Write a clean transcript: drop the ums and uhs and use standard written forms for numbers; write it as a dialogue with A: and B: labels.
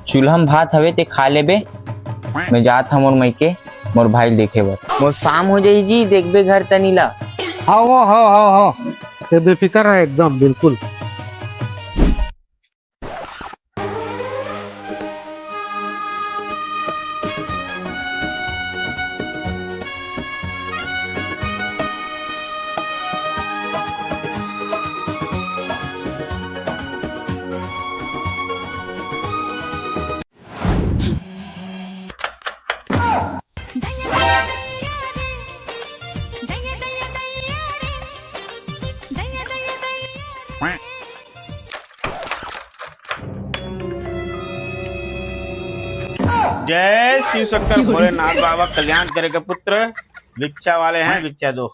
A: चूल्हा में भात हवे ते खा लेबे। मैं जात हम मोर मायके मोर भाई देखे बर। मोर शाम हो जाई जी, देखबे घर तनी ला।
B: हाँ ये बेफिक्र है एकदम बिल्कुल।
C: जय शिव शंकर भोलेनाथ बाबा कल्याण करे के पुत्र। भिक्षा वाले हैं, भिक्षा दो।